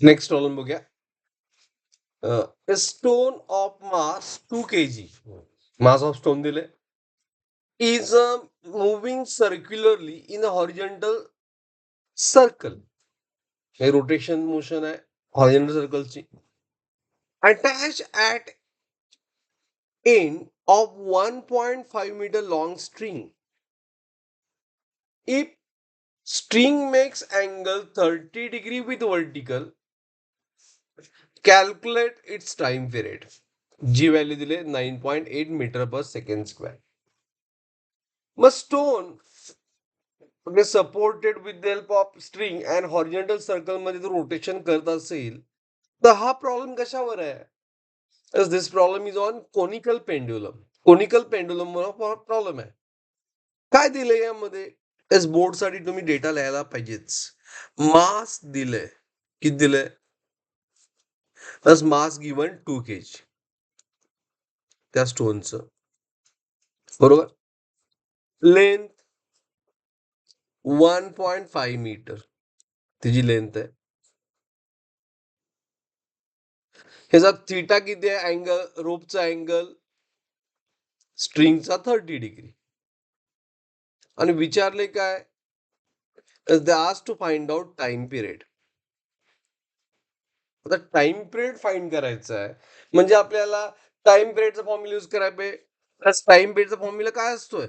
Next problem बघूया. A stone of mass 2 kg, mass of stone दिले, is moving circularly in a horizontal circle. हे rotation motion आहे horizontal सर्कलची. Attached at end of 1.5 meter long string. If string makes angle 30 degree with vertical, calculate its time period. G value दिले 9.8 metre पर second square. मग stone supported with the help of string and horizontal circle मध्ये जर rotation करत असेल तर हा problem कशावर आहे? This problem is on conical pendulum. Conical pendulum problem आहे. काय दिलंय यामध्ये? एस बोर्ड साठी तुम्ही डेटा लिहायला पाहिजेच. मास दिलंय, किती दिलंय? मास गिवन 2 kg त्या स्टोनचं, बरोबर. लेंथ 1.5 मीटर तिची लेंथ आहे. ह्याचा थिटा किती आहे? अँगल रोपचा अँगल स्ट्रिंगचा 30 डिग्री. आणि विचारले काय? They asked to find out time period. आता टाइम पिरियड फाइंड करायचा आहे म्हणजे आपल्याला टाइम पिरियडचा फॉर्म्युला यूज करायला पाहिजे. टाइम पिरियडचा फॉर्म्युला काय असतोय?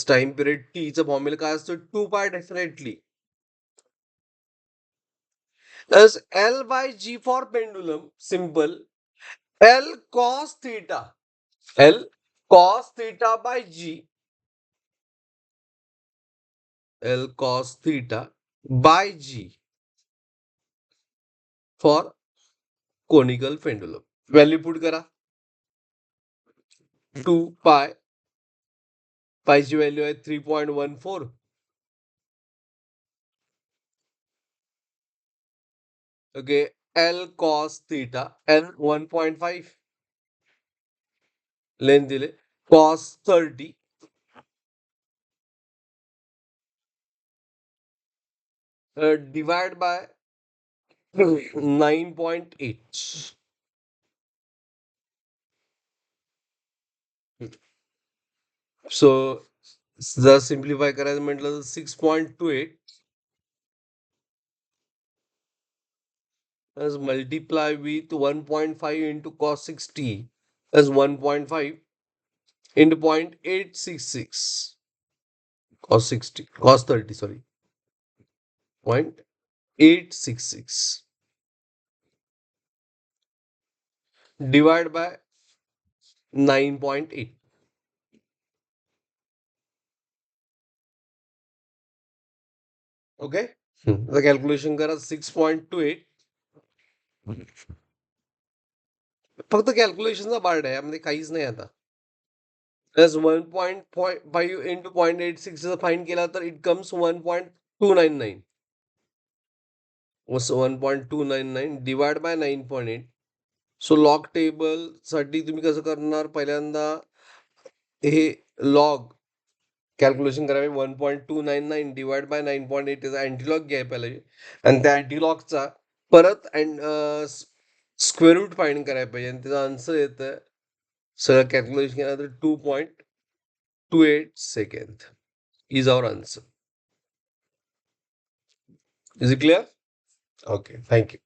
टाइम पिरियड टीचा फॉर्म्युला काय असतो? 2 पाय definitely. As L by G for pendulum, simple. L cos theta. L cos theta by G. L cos theta by G for conical pendulum. Value put करा. 2 pi. Pi ची value आहे 3.14. Okay. L cos theta. L 1.5. Length दिले. Cos 30. Divide by 9.8. So जर simplify करायचं म्हटलं तर 6.28 as multiply with 1.5 into cos 60 as 1.5 into 0.866 cos 60 cos 30 sorry 0.866 divide by 9.8. Okay. आता calculation करा. 6.28 फक्त कॅल्क्युलेशनचा पार्ट आहे, यामध्ये काहीच नाही. आता प्लस 1.5 इंटू 0.86 फाईन केला तर it comes 1.299. 1.299 divide by 9.8. So log table साठी तुम्ही कसं करणार? पहिल्यांदा हे लॉग कॅल्क्युलेशन करावे. 1.299 डिवाइड बाय 9.8 त्याचा अँटीलॉग घ्यायला पाहिजे आणि त्या अँटीलॉगचा परत स्क्वेअर रूट फाइंड करायला पाहिजे आणि त्याचा आन्सर येतं सगळं कॅल्क्युलेशन केलं तर 2.28 second is our answer. Is it clear? Okay, thank you.